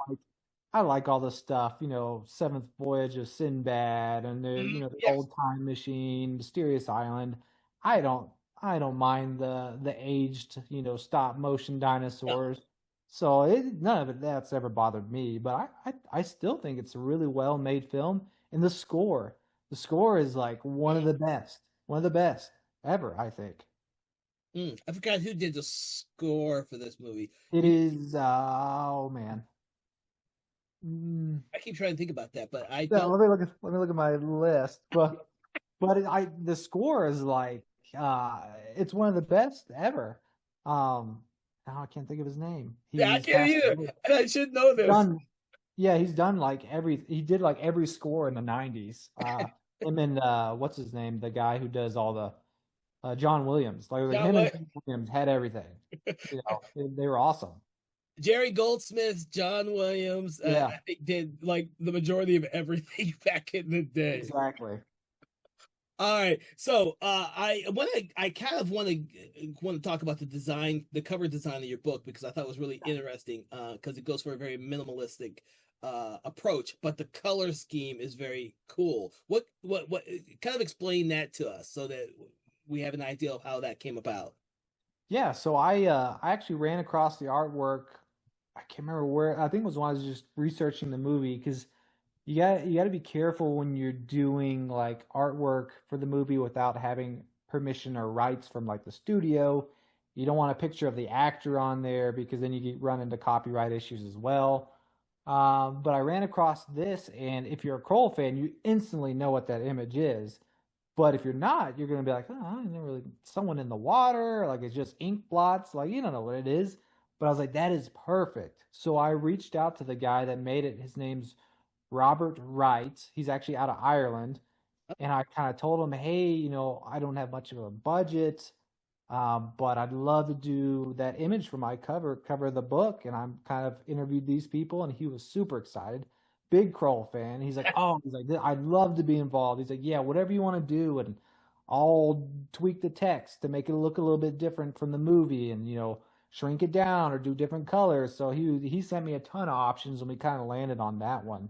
I like all the stuff. Seventh Voyage of Sinbad, and the
Yes.
old time machine, Mysterious Island. I don't I don't mind the aged stop motion
No.
dinosaurs. So none of it that's ever bothered me, but I still think it's a really well made film. And the score is like one of the best ever, I think.
I forgot who did the score for this movie.
It
You,
is, oh man. Mm,
I keep trying to think about that, but I
yeah,
don't.
let me look at my list, but the score is like it's one of the best ever. Now I can't think of his name.
Yeah, I
He's
can't
passed
either.
away.
And I should know
He's
this.
done Yeah, he's done like he did like every score in the 90s. Him and what's his name? The guy who does all the John Williams. Like
John
him and
what?
John Williams had everything. They were awesome.
Jerry Goldsmith, John Williams,
Yeah,
I think did like the majority of everything back in the day.
exactly.
All right, so I kind of want to talk about the design, the cover design of your book because I thought it was really interesting because it goes for a very minimalistic approach, but the color scheme is very cool. What kind of explain that to us so that we have an idea of how that came about.
Yeah, so I actually ran across the artwork. I can't remember where. I think it was when I was just researching the movie because you got to be careful when you're doing like artwork for the movie without having permission or rights from like the studio. You don't want a picture of the actor on there because then you get run into copyright issues as well. But I ran across this, and if you're a Kroll fan, you instantly know what that image is. But if you're not, you're gonna be like, oh, I never really someone in the water, like it's just ink blots, like you don't know what it is. But I was like, that is perfect. So I reached out to the guy that made it. His name's Robert Wright. He's actually out of Ireland. And I kind of told him, hey, I don't have much of a budget, but I'd love to do that image for my cover of the book. And I'm kind of interviewed these people, and he was super excited. Big Kroll fan. He's like, I'd love to be involved. He's like, yeah, whatever you want to do, and I'll tweak the text to make it look a little bit different from the movie, and shrink it down or do different colors. So he sent me a ton of options, and we kind of landed on that one.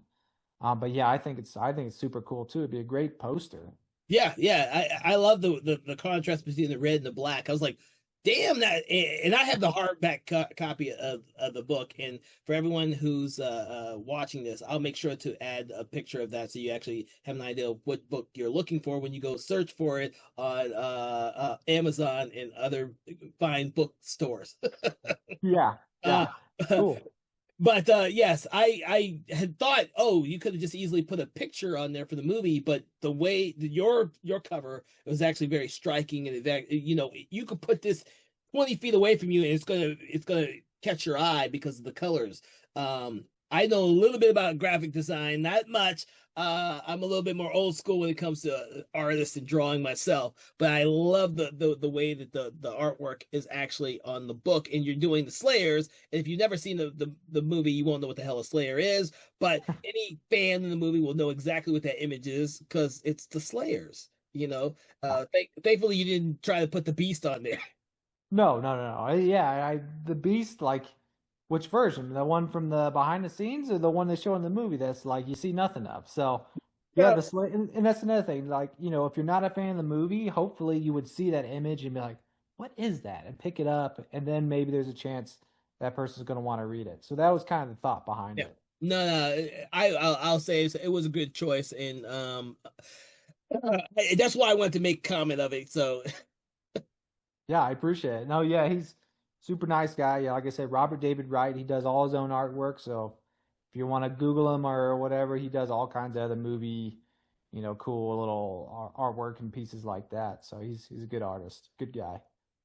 But yeah, I think it's super cool too. It'd be a great poster.
Yeah, yeah, I love the contrast between the red and the black. I was like, damn that, and I have the hardback copy of the book. And for everyone who's watching this, I'll make sure to add a picture of that so you actually have an idea of what book you're looking for when you go search for it on Amazon and other fine book stores.
Yeah,
uh,
yeah, cool.
But yes, I had thought, oh, you could have just easily put a picture on there for the movie, but the way your cover was actually very striking, and you could put this 20 feet away from you, and it's gonna catch your eye because of the colors. I know a little bit about graphic design, not much. I'm a little bit more old school when it comes to artists and drawing myself, but I love the way that the artwork is actually on the book, and you're doing the Slayers. And if you've never seen the movie, you won't know what the hell a Slayer is. But any fan in the movie will know exactly what that image is because it's the Slayers. Thankfully you didn't try to put the Beast on there.
No, no, no, no. Yeah, the Beast, like, which version? The one from the behind the scenes, or the one they show in the movie that's like you see nothing of? So, yeah,
Well,
and that's another thing. Like, if you're not a fan of the movie, hopefully you would see that image and be like, "What is that?" and pick it up, and then maybe there's a chance that person's going to want to read it. So that was kind of the thought behind
yeah.
it.
No, no, I'll say it was a good choice, and that's why I wanted to make comment of it. So
Yeah, I appreciate it. No, yeah, he's super nice guy. Yeah, like I said, Robert David Wright, he does all his own artwork. So if you want to Google him or whatever, he does all kinds of other movie, cool little artwork and pieces like that. So he's a good artist, good guy.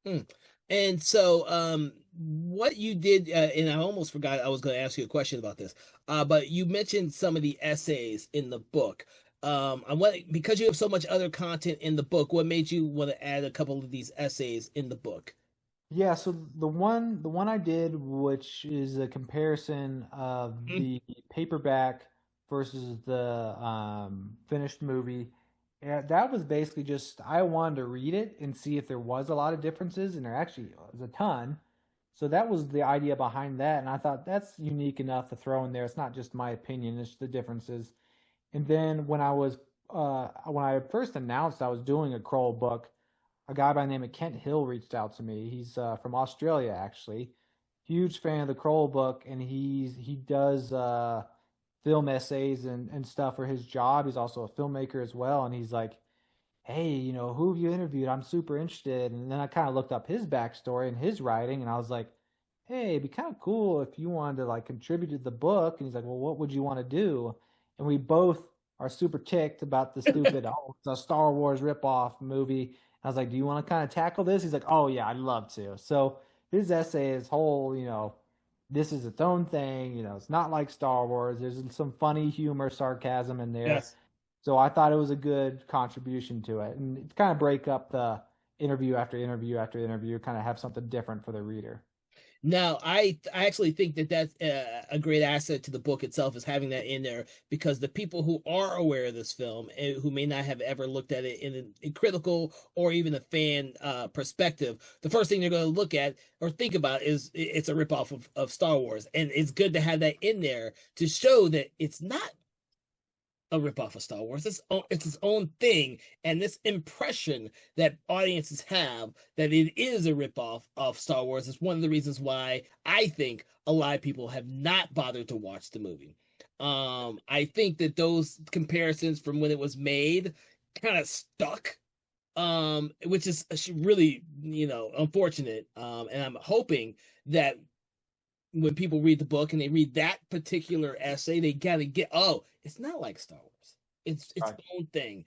Hmm. And so, what you did, and I almost forgot I was going to ask you a question about this, but you mentioned some of the essays in the book. I want because you have so much other content in the book. What made you want to add a couple of these essays in the book?
Yeah, so the one I did, which is a comparison of
Mm.
the paperback versus the finished movie. And that was basically just I wanted to read it and see if there was a lot of differences, and there actually was a ton. So that was the idea behind that, and I thought that's unique enough to throw in there. It's not just my opinion; it's the differences. And then when I first announced I was doing a Kroll book, a guy by the name of Kent Hill reached out to me. He's from Australia, actually. Huge fan of the Kroll book, and he does film essays and stuff for his job. He's also a filmmaker as well, and he's like, "Hey, who have you interviewed? I'm super interested." And then I kind of looked up his backstory and his writing, and I was like, "Hey, it'd be kind of cool if you wanted to like contribute to the book." And he's like, "Well, what would you want to do?" And we both are super ticked about the stupid, oh, it's a Star Wars ripoff movie. I was like, "Do you want to kind of tackle this?" He's like, "Oh yeah, I'd love to." So his essay is whole, this is its own thing. It's not like Star Wars. There's some funny humor, sarcasm in there.
Yes.
So I thought it was a good contribution to it, and kind of break up the interview after interview after interview, kind of have something different for the reader.
Now, I actually think that that's a great asset to the book itself is having that in there because the people who are aware of this film and who may not have ever looked at it in a critical or even a fan perspective, the first thing they're going to look at or think about is it's a ripoff of Star Wars, and it's good to have that in there to show that it's not a ripoff of Star Wars. It's its own thing, and this impression that audiences have that it is a ripoff of Star Wars is one of the reasons why I think a lot of people have not bothered to watch the movie. I think that those comparisons from when it was made kind of stuck, which is really, unfortunate. And I'm hoping that when people read the book and they read that particular essay, they gotta get, oh, it's not like Star Wars. It's its
Right.
own thing.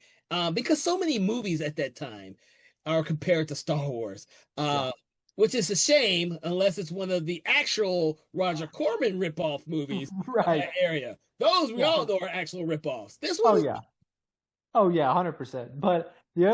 Because so many movies at that time are compared to Star Wars.
Yeah.
Which is a shame unless it's one of the actual Roger Corman ripoff movies of
Right.
that area. Those we
Yeah.
all know are actual ripoffs. This one
Oh
is
yeah. Oh yeah, 100%. But the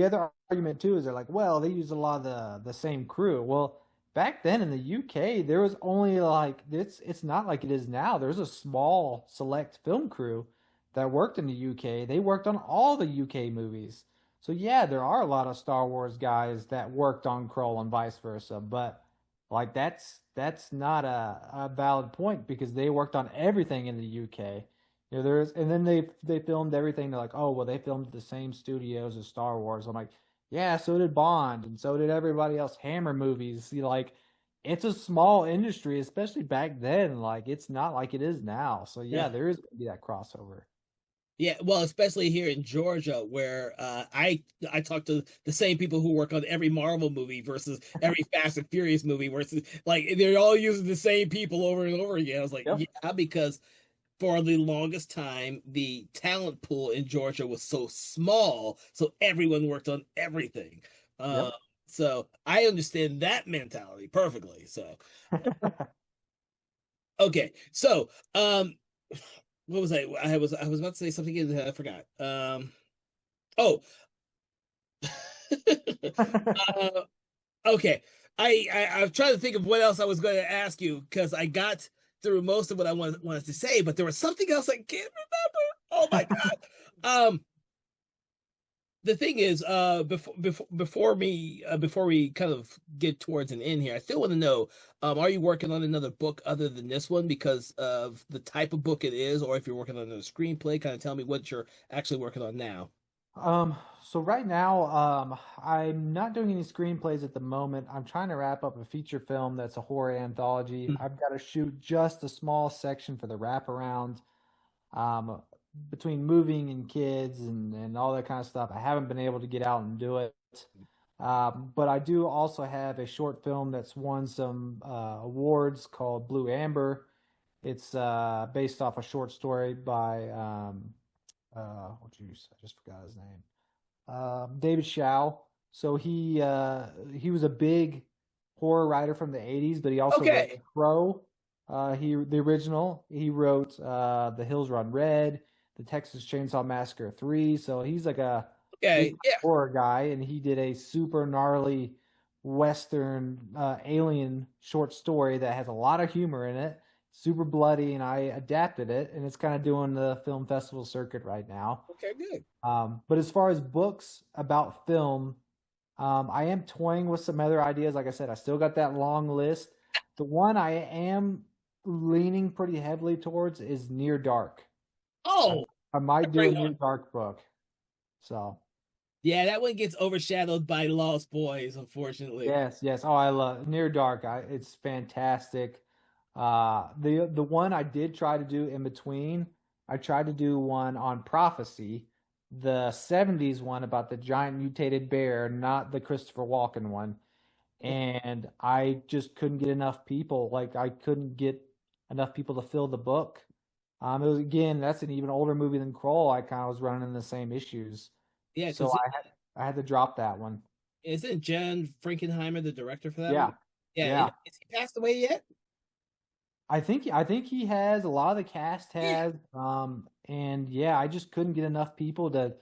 other argument too is they're like, well, they use a lot of the same crew. Well, back then in the UK, there was only like it's not like it is now. There's a small select film crew that worked in the UK. They worked on all the UK movies. So yeah, there are a lot of Star Wars guys that worked on Kroll and vice versa. But like that's not a valid point because they worked on everything in the UK. There's and then they filmed everything. They're like, oh well, they filmed at the same studios as Star Wars. I'm like, yeah, so did Bond, and so did everybody else. Hammer movies, like, it's a small industry, especially back then. Like, it's not like it is now. So yeah,
yeah.
there is gonna be that crossover.
Yeah, well, especially here in Georgia, where I talk to the same people who work on every Marvel movie versus every Fast and Furious movie, versus like they're all using the same people over and over again. I was like,
Yep.
yeah, because for the longest time, the talent pool in Georgia was so small, so everyone worked on everything. Uh,
Yep.
so I understand that mentality perfectly. So okay, so what was I was about to say something and I forgot. Oh, uh, okay. I'm trying to think of what else I was going to ask you because I got through most of what I wanted to say, but there was something else I can't remember. Oh my God. The thing is, before we kind of get towards an end here, I still want to know, are you working on another book other than this one because of the type of book it is, or if you're working on another screenplay, kind of tell me what you're actually working on now.
So right now, I'm not doing any screenplays at the moment. I'm trying to wrap up a feature film that's a horror anthology. I've got to shoot just a small section for the wraparound. Um, Between moving and kids and all that kind of stuff, I haven't been able to get out and do it. But I do also have a short film that's won some awards called Blue Amber. It's based off a short story by what you I just forgot his name. David Shaw. So he was a big horror writer from the '80s, but he also wrote
Okay.
Crow. The original. He wrote The Hills Run Red, The Texas Chainsaw Massacre 3. So he's like a big
Okay. Yeah.
horror guy, and he did a super gnarly Western alien short story that has a lot of humor in it, super bloody, and I adapted it, and it's kind of doing the film festival circuit right now.
Okay, good.
But as far as books about film, I am toying with some other ideas. Like I said, I still got that long list. The one I am leaning pretty heavily towards is Near Dark. I,
Oh,
I might do a
great
Near
one.
Dark book. So.
Yeah, that one gets overshadowed by Lost Boys, unfortunately.
Yes, yes. Oh, I love Near Dark. It's fantastic. The one I did try to do in between, I tried to do one on Prophecy, the 70s one about the giant mutated bear, not the Christopher Walken one. And I just couldn't get enough people. Like I couldn't get enough people to fill the book. It was again, that's an even older movie than Kroll. I kind of was running into the same issues.
Yeah,
So
because
I had to drop that one.
isn't John Frankenheimer the director for that one?
Yeah.
Yeah,
Yeah.
is he passed away yet?
I think he has, a lot of the cast
Yeah.
has, and yeah, I just couldn't get enough people to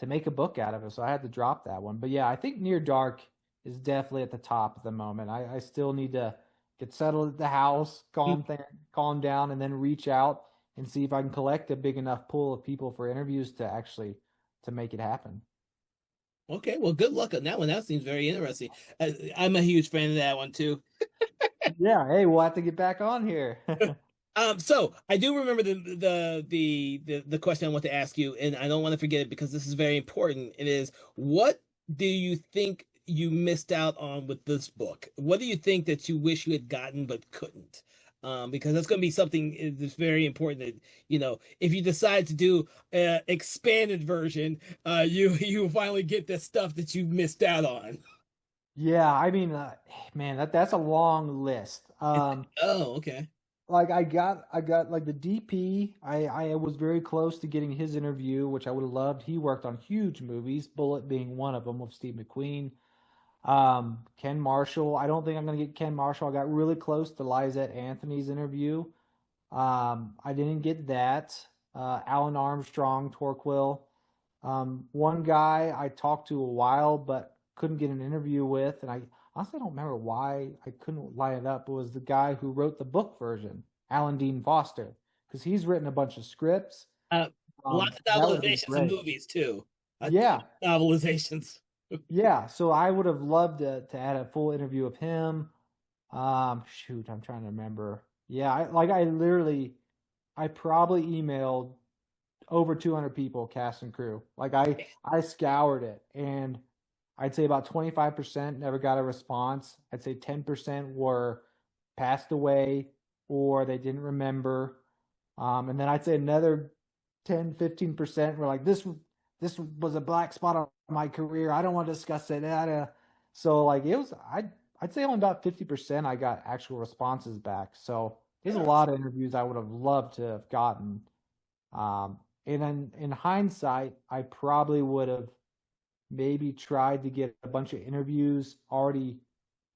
make a book out of it, so I had to drop that one. But yeah, I think Near Dark is definitely at the top at the moment. I still need to get settled at the house, calm down, and then reach out and see if I can collect a big enough pool of people for interviews to actually to make it happen.
Okay, well, good luck on that one. That seems very interesting. I'm a huge fan of that one too.
Yeah, hey, we'll have to get back on here.
So I do remember the question I want to ask you, and I don't want to forget it because this is very important. It is, what do you think you missed out on with this book? What do you think that you wish you had gotten but couldn't? Because that's going to be something that's very important. That if you decide to do an expanded version, you finally get the stuff that you missed out on.
Yeah, I mean, man, that's a long list.
Oh, okay.
Like I got like the DP. I was very close to getting his interview, which I would have loved. He worked on huge movies, Bullet being one of them with Steve McQueen. Ken Marshall. I don't think I'm gonna get Ken Marshall. I got really close to Lizette Anthony's interview. I didn't get that. Alan Armstrong, Torquil. One guy I talked to a while but couldn't get an interview with, and I honestly don't remember why I couldn't line it up. It was the guy who wrote the book version, Alan Dean Foster, because he's written a bunch of scripts.
Uh, Lots of
That would have been
novelizations and
great.
movies too.
Yeah,
Novelizations.
yeah. So I would have loved to add a full interview of him. Shoot, I'm trying to remember. Yeah, I literally, I probably emailed over 200 people, cast and crew. Like I scoured it, and I'd say about 25% never got a response. I'd say 10% were passed away or they didn't remember. And then I'd say another 10, 15% were like, this was a black spot on my career. I don't want to discuss it. So like it was, I'd say only about 50% I got actual responses back. So there's a
Yeah.
lot of interviews I would have loved to have gotten. And then in hindsight, I probably would have maybe tried to get a bunch of interviews already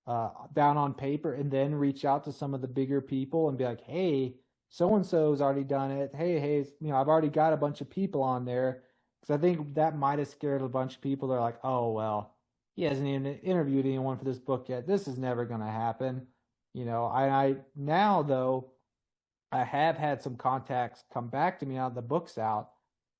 down on paper and then reach out to some of the bigger people and be like, hey, so and so's already done it. Hey, I've already got a bunch of people on there. Because I think that might have scared a bunch of people. They're like, oh, well, he hasn't even interviewed anyone for this book yet. This is never going to happen. I now, though, I have had some contacts come back to me now the book's out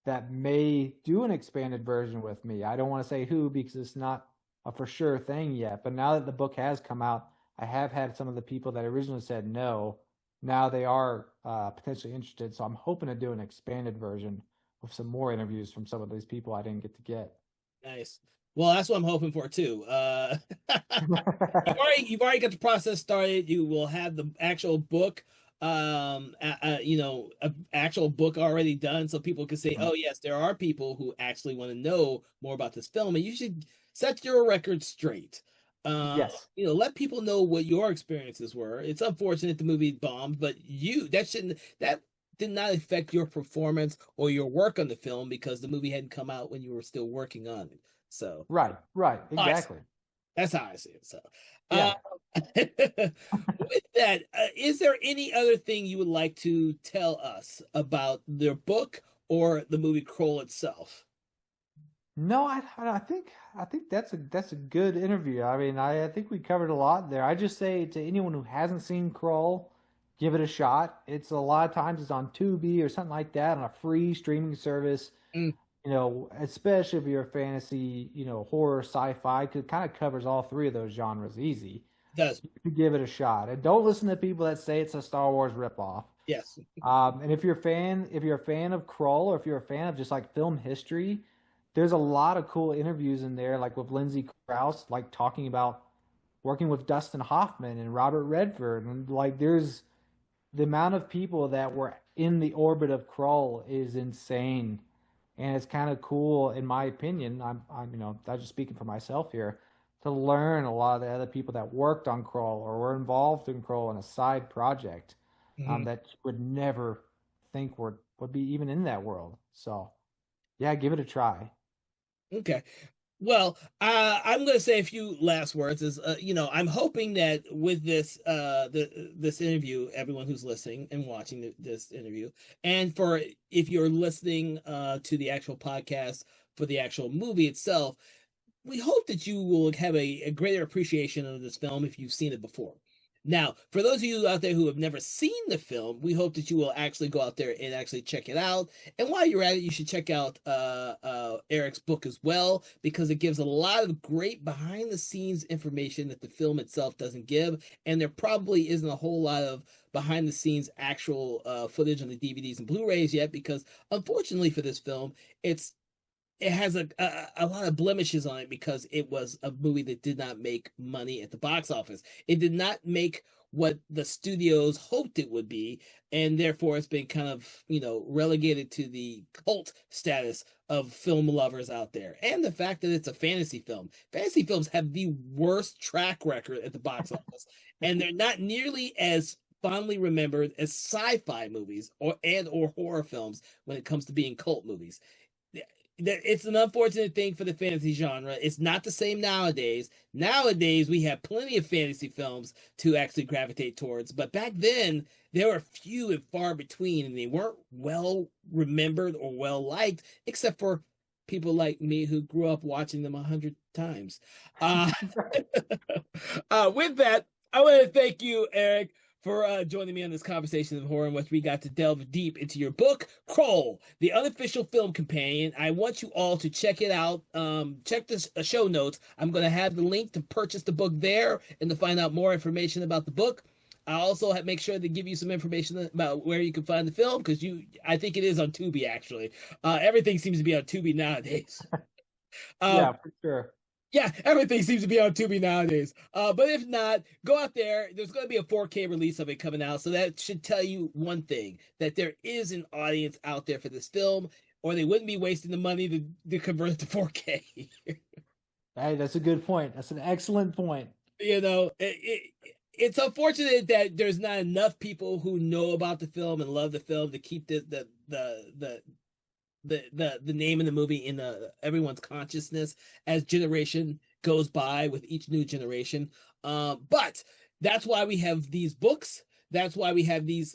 that may do an expanded version with me. I don't want to say who because it's not a for sure thing yet. But now that the book has come out, I have had some of the people that originally said no. Now they are potentially interested. So I'm hoping to do an expanded version with some more interviews from some of these people I didn't get to get.
Nice. Well, that's what I'm hoping for too. You've already got the process started. You will have the actual book, a actual book already done, so people can say, "Oh yes, there are people who actually want to know more about this film," and you should set your record straight.
Yes.
Let people know what your experiences were. It's unfortunate the movie bombed, but that did not affect your performance or your work on the film because the movie hadn't come out when you were still working on it. So
Right. Right.
I
Exactly.
that's how I see it. So, uh,
Yeah.
with that, is there any other thing you would like to tell us about their book or the movie Kroll itself?
No, I think that's a good interview. I mean, I think we covered a lot there. I just say to anyone who hasn't seen Crawl, give it a shot. It's a lot of times it's on Tubi or something like that on a free streaming service.
Mm,
Especially if you're a fantasy, horror, sci-fi, 'cause it kind of covers all three of those genres easy.
does.
You give it a shot, and don't listen to people that say it's a Star Wars ripoff.
Yes.
And if you're a fan of Krull, or if you're a fan of just like film history, there's a lot of cool interviews in there, like with Lindsay Krause, like talking about working with Dustin Hoffman and Robert Redford, and like there's the amount of people that were in the orbit of Krull is insane, and it's kind of cool, in my opinion. I'm just speaking for myself here, to learn a lot of the other people that worked on Krull or were involved in Krull in a side project,
Mhm.
that you would never think would be even in that world. So, yeah, give it a try.
Okay. Well, I'm going to say a few last words. I'm hoping that with this interview, everyone who's listening and watching this interview, and for if you're listening to the actual podcast for the actual movie itself, we hope that you will have a greater appreciation of this film if you've seen it before. Now, for those of you out there who have never seen the film, we hope that you will actually go out there and actually check it out. And while you're at it, you should check out Erick's book as well, because it gives a lot of great behind the scenes information that the film itself doesn't give. And there probably isn't a whole lot of behind the scenes actual footage on the DVDs and Blu-rays yet, because unfortunately for this film, it has a lot of blemishes on it because it was a movie that did not make money at the box office. It did not make what the studios hoped it would be, and therefore it's been kind of, relegated to the cult status of film lovers out there. And the fact that it's a fantasy film. Fantasy films have the worst track record at the box office, and they're not nearly as fondly remembered as sci-fi movies or horror films when it comes to being cult movies. It's an unfortunate thing for the fantasy genre. It's not the same nowadays. Nowadays, we have plenty of fantasy films to actually gravitate towards, but back then, there were few and far between, and they weren't well remembered or well liked, except for people like me who grew up watching them 100 times. Uh, with that, I want to thank you, Erick, for joining me on this conversation of horror in which we got to delve deep into your book, Kroll, the unofficial film companion. I want you all to check it out. Check the show notes. I'm going to have the link to purchase the book there and to find out more information about the book. I also make sure to give you some information about where you can find the film, because I think it is on Tubi, actually. Everything seems to be on Tubi nowadays.
Yeah,
Um,
for sure.
yeah, everything seems to be on Tubi nowadays. But if not, go out there. There's going to be a 4K release of it coming out. So that should tell you one thing, that there is an audience out there for this film, or they wouldn't be wasting the money to convert it to 4K.
Hey, that's a good point. That's an excellent point.
It's unfortunate that there's not enough people who know about the film and love the film to keep the name of the movie in everyone's consciousness as generation goes by with each new generation. But that's why we have these books. That's why we have these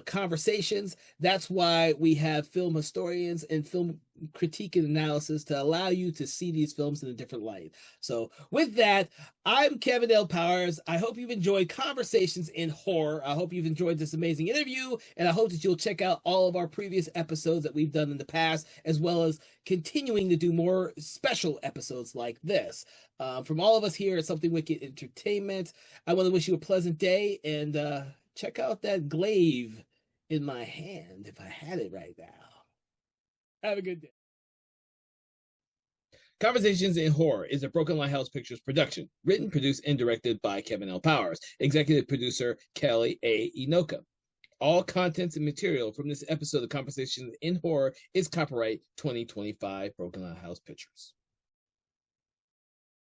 conversations. That's why we have film historians and film critique and analysis to allow you to see these films in a different light. So with that, I'm Kevin L. Powers. I hope you've enjoyed Conversations in Horror. I hope you've enjoyed this amazing interview, and I hope that you'll check out all of our previous episodes that we've done in the past, as well as continuing to do more special episodes like this. From all of us here at Something Wicked Entertainment, I want to wish you a pleasant day, and check out that glaive in my hand if I had it right now. Have a good day. Conversations in Horror is a Broken Lighthouse Pictures production, written, produced, and directed by Kevin L. Powers, executive producer Kelly A. Inoka. All contents and material from this episode of Conversations in Horror is copyright 2025 Broken Lighthouse Pictures.